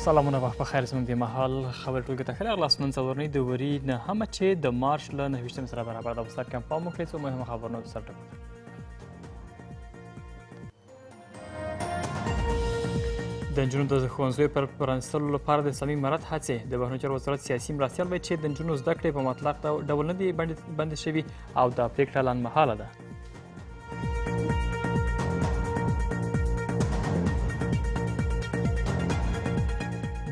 سلامونه وخت په خیر زموږ د مهال خبر ټولګي ته ښه راغلاست. نن څلورنۍ د وري نهمه چې د مارچ له 29 سره برابر ده. په سر کې هم پام وکړئ څو مهمه خبرونه د سر ټکو. د نجونو د ښوونځیو پر پرانیستلو لپاره د اسلامي امارت هڅې. د بهرنیو چارو وزارت سیاسي مرستیال وایي چې د نجونو زده کړې په مطلق ډول نه دي بندې شوي او دا پرېکړه لنډمهاله ده.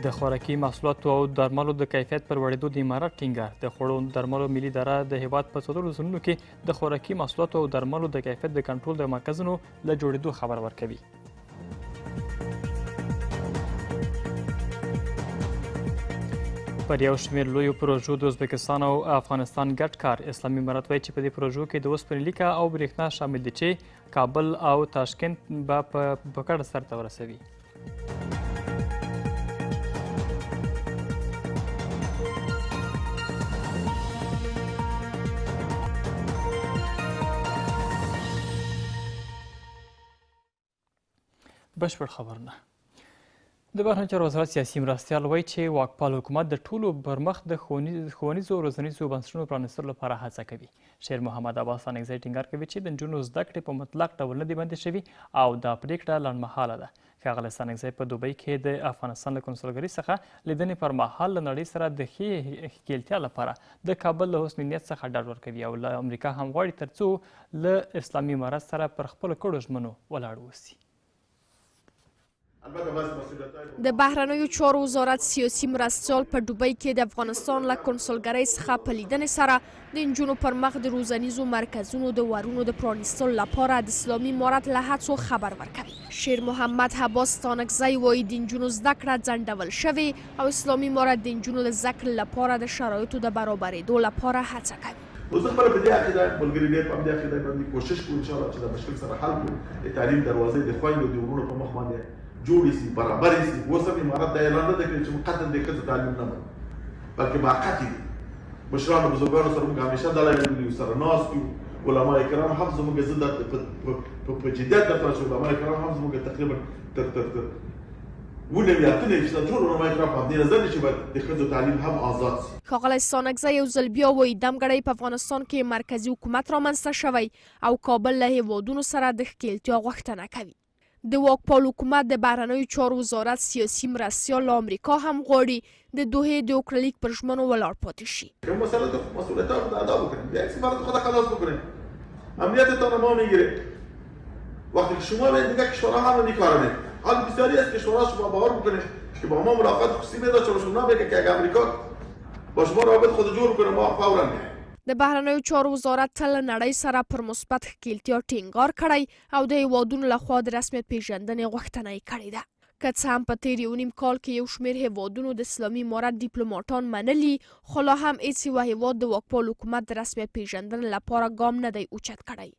د خوراکي محصولاتو او درملو د کیفیت پر لوړېدو د امارت ټینګار. د خوړو درملو ملي اداره د هیواد په څلورو زونونو کې د خوراکي محصولاتو او درملو د کیفیت د کنټرول د مرکزونو له جوړېدو خبر ورکوي. پر یو شمېر لویو پروژو د ازبکستان او افغانستان ګډ کار. اسلامي امارت وایي چې په دې پروژو کې د اوسپنې لیکه او برېښنا شامل دي چې کابل او تاشکند به په کډه سرته ورسوي. بشپړ خبرونه. د بهرنیو چارو وزارت سیاسي مرستیال وایي چې واکپال حکومت د ټولو پر مخ د ښوونیزو او روزنیزو بنسټونو پرانیستلو لپاره هڅه کوي. شیر محمد عباس انګزی ټینګار کوي چې د نجونو زده کړې په مطلق ډول نه دي بندې شوي او دا پرېکړه لنډمهاله ده. ښاغلی انګزی په دوبۍ کې د افغانستان له کنسولګرۍ څخه لیدنې پر مهال له نړۍ سره د ښې ښکیلتیا لپاره د کابل له حسن نیت څخه ډاډ ورکوي او له امریکا هم غواړي تر څو له اسلامي امارت سره پر خپلو کړو ژمنو ولاړ اوسي. د بهرنیو چارو وزارت سیاسي مرستیال په دوبۍ کې د افغانستان له کنسولګرۍ څخه په لیدنې سره د نجونو پر مخ د روزنیزو مرکزونو د ورونو د پرانیستلو لپاره د اسلامي امارت له هڅو خبر ورکوي. شیر محمد عباس تانکزی وایي د نجونو زده کړه ځنډول شوې او اسلامي امارت د نجونو د زده کړې لپاره د شرایطو د برابرېدو لپاره هڅه کوي. زه خپله په دې عقیده ملګري ډېر په همدې عقیده باندې کوشش کوو انشاءالله چې دا مشکل سره حل کړو. د تعلیم دروازې د خویندو د ورونو په مخ باندې جوړې شي، برابرې شي. اوس هم امارت دا اعلان نه دی کړی چې قطعا د ښځو تعلیم نه منو، بلکې موقت دي. مشرانو بزرګانو سره موږ همیشه دا لیدلي یو، سره ناست یو. علما کرام هم زموږ زه په جدیت درته چې علما کرام هم زموږ تقریبا تر 90% ټول علما کرام په همدې نظر دي چې باید د ښځو تعلیم هم آزاد شي. ښاغلی سانکزی یو ځل بیا وایي دمګړی په افغانستان کې مرکزي حکومت رامنځته شوی او کابل له هیوادونو سره د ښکیلتیا غوښتنه کوي. د واکپال حکومت د بهرنیو چارو وزارت سیاسي مرستیال له امریکا هم غواړي د دوحې د اوکرالیک پر ژمنو ولاړ پاتې شي. که مسئله مسئولیت خود ادا بکنیم، یک سفارت خود خلاص بکنیم، امنیتتان ما میگیره. وقتی که شما به دیگه کشورها هم این کارو نمیکنن. حال بسیاری از کشورها شما باور بکنید که با ما ملاقات خصوصی میداد چون شما بگه که اگه امریکا با شما رابط خود جور کنه ما فورا میایم. د بهرنیو چارو وزارت تل نړۍ سره پر مثبت ښکیلتیا ټینګار کړی او د هیوادونو لخوا د رسمیت پیژندنې غوښتنه یې کړې ده. که څه هم په تیر یو نیم کال کې یو شمېر هیوادونو د اسلامي امارت ډیپلوماټان منلي، خو لا هم هیڅ یوه هیواد د واکپال حکومت د رسمیت پیژندنې لپاره ګام نه دی اوچت کړی.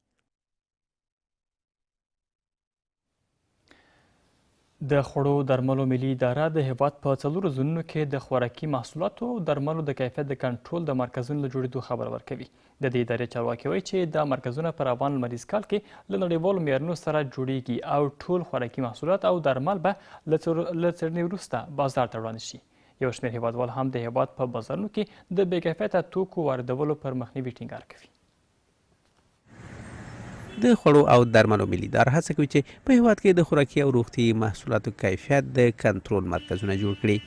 د خوړو درملو ملي اداره د هیواد په څلورو زونونو کې د خوراکي محصولاتو او درملو د کیفیت د کنټرول د مرکزونو له جوړېدو خبر ورکوي. د دې ادارې چارواکي وایي چې دا مرکزونه په روان لمریز کال کې له نړیوالو معیارونو سره جوړیږي او ټول خوراکي محصولات او درمل به له څېړنې وروسته بازار ته وړاندې شي. یو شمېر هیوادوال هم د هیواد په بازارونو کې د بې کیفیته توکو واردولو پر مخنیوي ټینګار کوي. د خوړو او درملو ملي اداره هڅه کوي چې په هیواد کې د خوراکي او روغتیایي محصولاتو کیفیت د کنټرول مرکزونه جوړ کړي.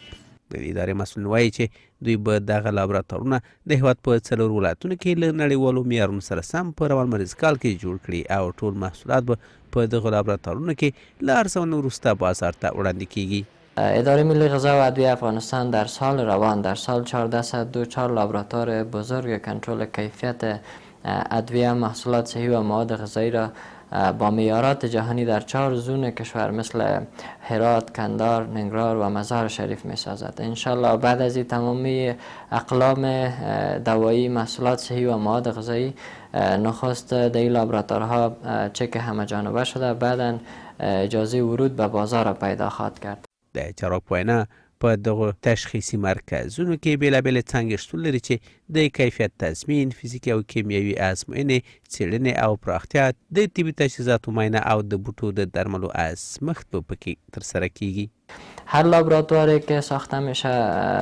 د دې ادارې مسؤل وایي چې دوی به دغه لابراتوارونه د هیواد په څلورو ولایتونو کې له نړیوالو معیارونو سره سم په روان لمریز کال کې جوړ کړي او ټول محصولات به په دغه لابراتوارونو کې له ارزونې وروسته بازار ته وړاندې کیږي. اداره ملی غذا و ادویه افغانستان در سال روان در سال 1404 لابراتوار بزرگ کنترل کیفیت ادویه، محصولات صحی و مواد غذایی را با معیارات جهانی در 4 زون کشور مثل هرات، کندهار، ننگرهار و مزار شریف می سازد. انشالله بعد از این تمامی اقلام دوایی، محصولات صحی و مواد غذایی نخست در این لابراتوارها چک همه جانبه شده، بعدا اجازه ورود به بازار پیدا خواهد کرد. د چارواکو په وینا په دغو تشخیصي مرکزونو کې بېلابېلې څانګې شتون لري چې د کیفیت تضمین، فزیکي او کیمیاوي ازموینې، څېړنې او پراختیا، د طبي تجهیزاتو معاینه او د بوټو د درملو ازمښت به پکې ترسره کیږي. هر لابراتواری که ساخته میشه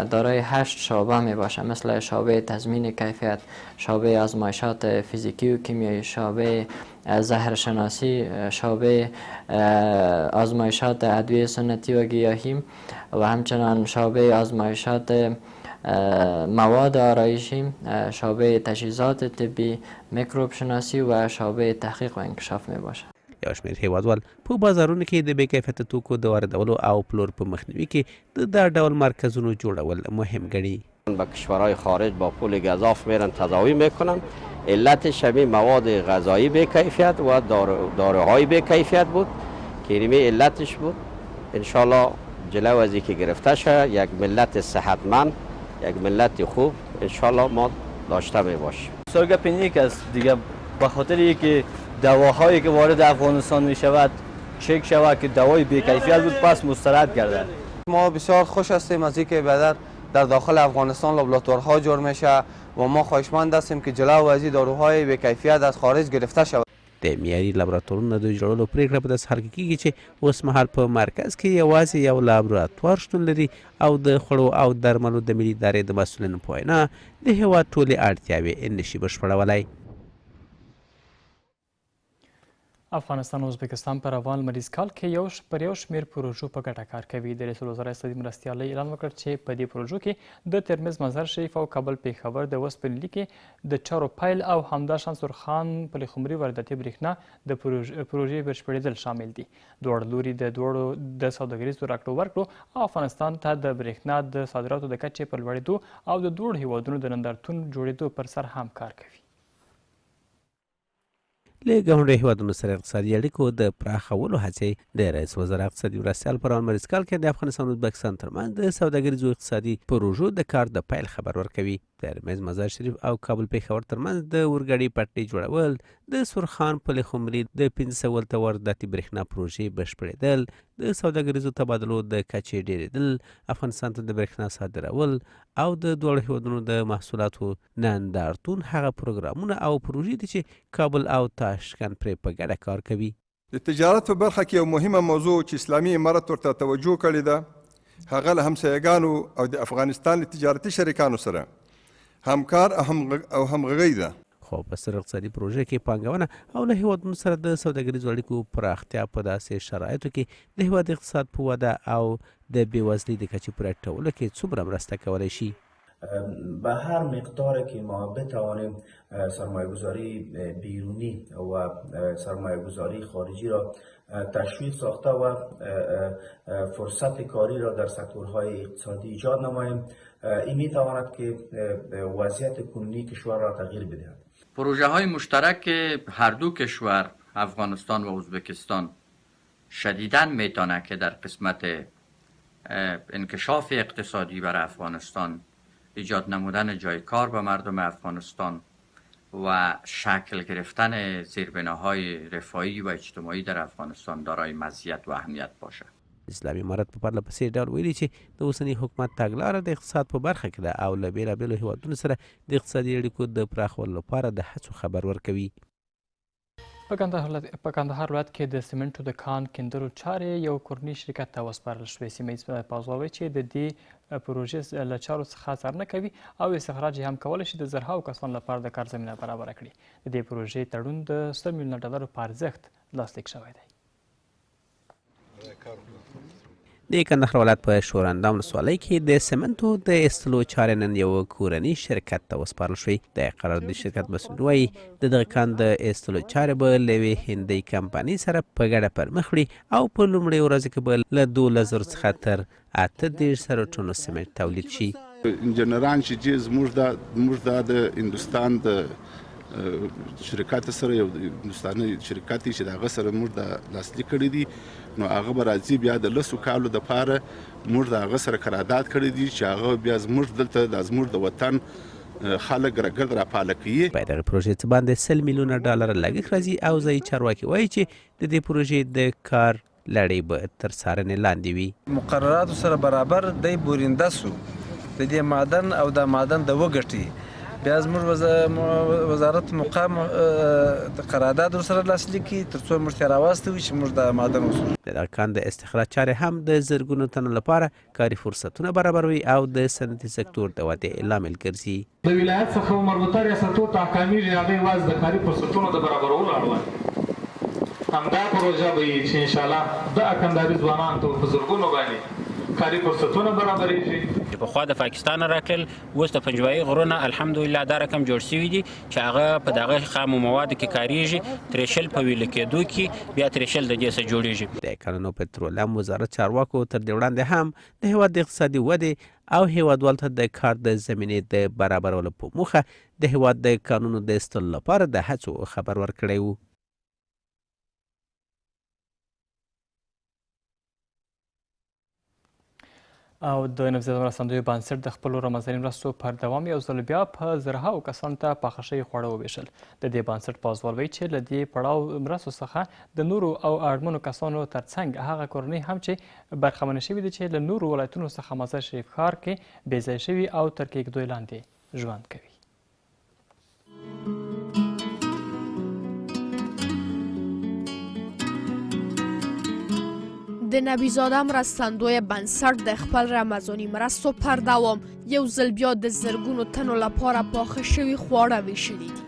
دارای 8 شعبه می باشه، مثل شعبه تضمین کیفیت، شعبه آزمایشات فیزیکی و کیمیایی، شعبه زهرشناسی، شعبه آزمایشات ادویه سنتی و گیاهی و همچنان شعبه آزمایشات مواد آرایشی، شعبه تجهیزات طبی، میکروب شناسی و شعبه تحقیق و انکشاف می باشه. یو شمېر هیوادوال په بازارونو کې د بې کیفیته توکو د واردولو او پلور په مخنیوي کې د دا ډول مرکزونو جوړول مهم ګڼي. به کشورهای خارج با پول گزاف میرن تداوی میکنن. علتش همین مواد غذایی بی کیفیت و داروهای بی کیفیت بود که اینمی علتش بود. انشالله جلو از اینکه گرفته شه یک ملت صحتمند، یک ملت خوب انشالله ما داشته می باشیم. سرگپ اینه است دیگه، به خاطر اینکه دواهایی که وارد افغانستان می شود چک شود که دوای بی کیفیت بود پس مسترد گردد. ما بسیار خوش هستیم از اینکه بعد در داخل افغانستان لابراتوارها جور میشه و ما خواهشمند هستیم که جلو از این داروهای بی کیفیت از خارج گرفته شود. د معیاري لابراتوارونو د جوړولو پرېکړه په داسې حال کې کېږي چې اوس مهال په مرکز کې یوازې یو لابراتوار شتون لري او د خوړو او درملو د ملي ادارې د مسؤلینو په وینا د هېواد ټولې اړتیاوې نشي بشپړولی. افغانستان او ازبکستان په روان لمریز کال کې پر یو شمېر پروژو په ګټه کار کوي. د رئیس الوزرا استادي مرستیالۍ اعلان وکړ چې په دې پروژو کې د ترمز مزار شریف او کابل پېښور د اوسپنې لیکې د چارو پیل او همداشان سرخان پلخمري وارداتي برېښنا د پروژې بشپړېدل شامل دي. دواړه لوري د سوداګریزو راکړو ورکړو او افغانستان ته د برېښنا د صادراتو د کچې په لوړېدو او د دواړو هیوادونو د نندارتون جوړېدو پر سر هم کار کوي. له ګاونډیو هیوادونو سره اقتصادي اړیکو د پراخولو هڅې د رئیس وزرا اقتصادي مرستیال په روان لمریز کال کې د افغانستان او ازبکستان ترمنځ د سوداګریزو اقتصادي پروژو د کار د پیل خبر ورکوي. د ترمز مزار شریف او کابل پېښور ترمنځ د اورګاډي پټلۍ جوړول، د سرخان پلخمري د 500 ته وارداتي برېښنا پروژې بشپړېدل، د سوداګریزو تبادلو د کچې ډېرېدل، افغانستان ته د برېښنا صادرول او د دواړو هیوادونو د محصولاتو نندارتون هغه پروګرامونه او پروژې دي چې کابل او تاشکند پرې په ګډه کار کوي. د تجارت په برخه کې یو مهمه موضوع چې اسلامي امارت ورته توجه کړې ده هغه له همسایګانو او د افغانستان له تجارتي شریکانو سره همکار او همغږي ده. خو په سر اقتصادي پروژه کې پانګونه او له هیوادونو سره د سوداګریزو اړیکو پراختیا په داسې شرایطو کې د هیواد اقتصاد په وده او د بېوزلۍ د کچې په راټولو کې څومره مرسته کولی شي؟ به هر مقداری که ما بتوانیم سرمایه‌گذاری بیرونی و سرمایه‌گذاری خارجی را تشویق ساخته و فرصت کاری را در سکتورهای اقتصادی ایجاد نماییم، این میتواند که وضعیت کنونی کشور را تغییر بدهد. پروژه های مشترک هر دو کشور افغانستان و ازبکستان شدیداً میتونه که در قسمت انکشاف اقتصادی برای افغانستان، ایجاد نمودن جای کار به مردم افغانستان و شکل گرفتن زیربناهای رفاهی و اجتماعی در افغانستان دارای مزیت و اهمیت باشه. اسلامي امارت په پرله پسې ډول ویلي چې د اوسني حکومت تګلاره د اقتصاد په برخه کې ده او له بېلابېلو هیوادونو سره د اقتصادي اړیکو د پراخولو لپاره د هڅو خبر ورکوي. په کندهار ولایت کې د سمنټو د کان کیندلو چارې یو کورني شرکت ته وسپارل شوې. سیمه ییز پازوال وایي چې د دې پروژې له چارو څخه څارنه کوي او استخراج یې هم کولی شي د زرهاو کسانو لپاره د کار زمینه برابره کړي. د دې پروژې تړون د 100 میلیونه ډالرو په ارزښت لاسلیک شوی دی. د کندهار ولایت په شوراندام ولسوالۍ کې د سمنټو د ایستلو چارې نن یو کورني شرکت ته وسپارل شوې. د قراردادي شرکت مسؤل وایي د دغه کان د ایستلو چارې به له یوې هندۍ کمپنۍ سره په ګډه پرمخ وړي او په لومړۍ ورځ کې به له 2000 څخه تر 38 ټنو سمنټ تولید شي. انجنیران چې زموږ د هندوستان د شرکت سره یو هندوستاني شرکت چې دغه سره موږ د لاسلیک کړی دي، نو هغه به راځي بیا د 10 کالو دپاره موږ د هغه سره قرارداد کړی دي چې هغه بیا زموږ دلته د زموږ د وطن خلک راګرد راپاله کوي. په دغه پروژې څه باندې 100 میلیونه ډالر لګښت راځي او ځایي چارواکي وایي چې د دې پروژې د کار لړۍ به تر څارنې لاندې وي. مقرراتو سره برابر دی بورینده سو د دې معدن او د معدن د وګټي بیا زموږ وزارت مقام قرارداد ورسره لاسلیک کړي تر څو موږ ته راواستوي چې موږ د معدن وسوځو. د دا کان د استخراج چارې هم د زرګونو تنو لپاره کاري فرصتونه برابروي او د صنعتي سکتور د ودې لامل ګرځي. د ولایت څخه مربوطه ریاستونو ته احکامیږي هغه یوازې د کاري فرصتونو د برابرولو اړوند همدا پروژه به وي چې انشاءالله د اکنداري ځوانانو ته په زرګونو باندې کاري فرصتونه برابرېږي. پخوا د پاکستان راکړل اوس د پنجوایي غرونه الحمدلله دا رقم جوړ شوي دي چې هغه په دغه خامو موادو کې کاریږي. ترېشل په ویله کېدو کې بیا ترېشل د دې څخه جوړېږي. د کانونو پترولیم وزارت چارواکو تر دې وړاندې هم د هېواد د اقتصادي ودې او هېوادوالو ته د کار د زمینې د برابرولو په موخه د هېواد د کانونو د ایستلو لپاره د هڅو خبر ورکړی و. او د نوزاد مرستندویو بنسټ د خپلو رمضاني مرستو پر دوام یو ځل بیا په زرهاو کسانو ته پاخه شوي خواړه وویشل. د دې بنسټ پازوال وایي چې له دې پړاو مرستو څخه د نورو او اړمنو کسانو ترڅنګ هغه کورنۍ هم چې برخمنې شوي دي چې له نورو ولایتونو څخه مزار شریف ښار کې بې ځای شوي او تر کېږدیو لاندې ژوند کوي. د نبیزاده مرستندوی بنسټ د خپل رمضاني مرستو پر دوام یو ځل بیا د زرګونو تنو لپاره پاخه شوي خواړه ویشلي دي.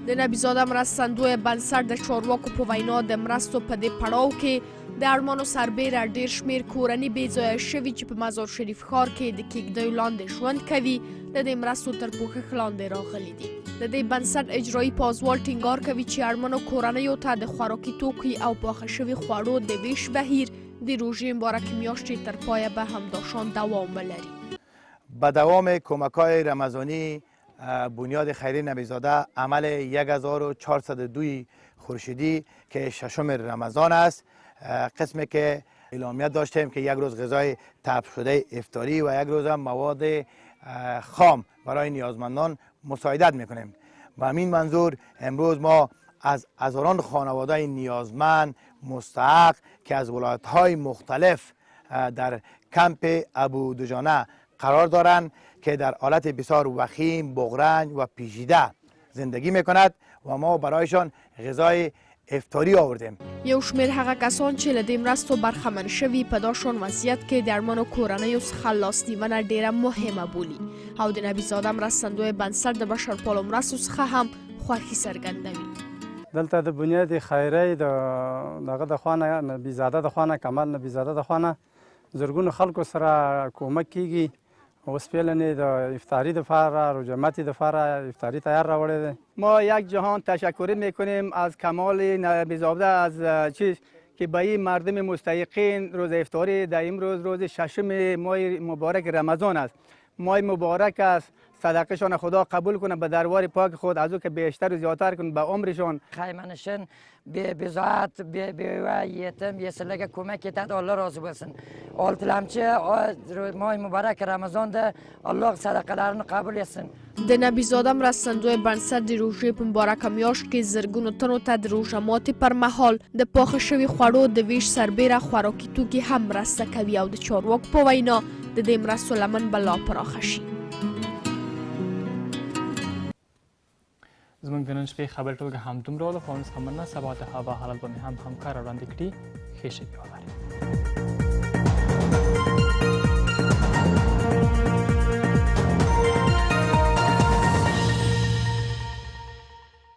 د نبیزاده مرستندوی بنسټ د چارواکو په وینا د مرستو په دې پړاو کې د اړمنو سربیره ډیر شمیر کورنۍ بې ځایه شوي چې په مزار شریف ښار کې د کېږدیو لاندې ژوند کوي د دې مرستو تر پوښښ لاندې راغلي دي. د دې بنسټ اجرایي پازوال ټینګار کوي چې اړمنو کورنیو ته د خوراکي توکي او پاخه شوي خوړو د ویش بهیر د روژه مبارک میاشتې تر پایه به همداشان دوام ولري. با دوام کمک‌های رمضانی بنیاد خیری نبیزاده عمل 1402 خورشیدی که ششم رمضان است قسمی که اعلامیت داشتیم که یک روز غذای طبخ شده افطاری و یک روز هم مواد خام برای نیازمندان مساعدت میکنیم. و همین منظور امروز ما از هزاران خانواده نیازمند مستحق که از ولایت‌های مختلف در کمپ ابو دجانه قرار دارند که در حالت بسیار وخیم، بغرنج و پیچیده زندگی میکند و ما برایشان غذای افطاری آوردیم. یو شمیر هغه کسان چې له دې مرستو برخمن شوي په داشان وضعیت کې د اړمنو کورنیو څخه لاسنیونه ډیره مهمه بولي او د نبیزاده مرستندوی بنسټ د بشرپالو مرستو څخه هم خوښي څرګندوي. دلته د بنیاد خیری دغه د خوا نبیزاده د خوا کمال نبیزاده د خوا زرګونو خلکو سره کومک کیږي. اوسپیلنی د افطاری دفاره روزه ماتی دفاره افطاری تیار راوړی دی. ما یک جهان تشکر میکنیم از کمال نبیزاده از چیز که به این مردم مستحقین روز افطاری در این روز ششم ماه مبارک رمضان است. ماه مبارک است، صدقشان خدا قبول کنه به دربار پاک خود از او که بیشتر و زیادتر کنه به عمرشان. خیمنشن به بزاعت به یتم یسلگه کمک تد الله راضی بسن. آلتلمچه ماه مبارک رمضان ده الله صدقه لرن قبول یسن. د نبیزاده مرستندوی بنسټ د روژې په مبارکه میاشت کې زرګونو تنو ته د روژه ماتې پر مهال د پاخه شوي خوړو د ویش سربیره خوراکي توکي هم مرسته کوي او د چارواکو په وینا د دې مرستو لمن به لا پراخه شي. زموږ د نن شپې خبر ټولګه همدومره وه. له خو څخه مننه. سبا د هوا حالت به مې هم همکاره وړاندې کړي. ښې شپې ولرئ.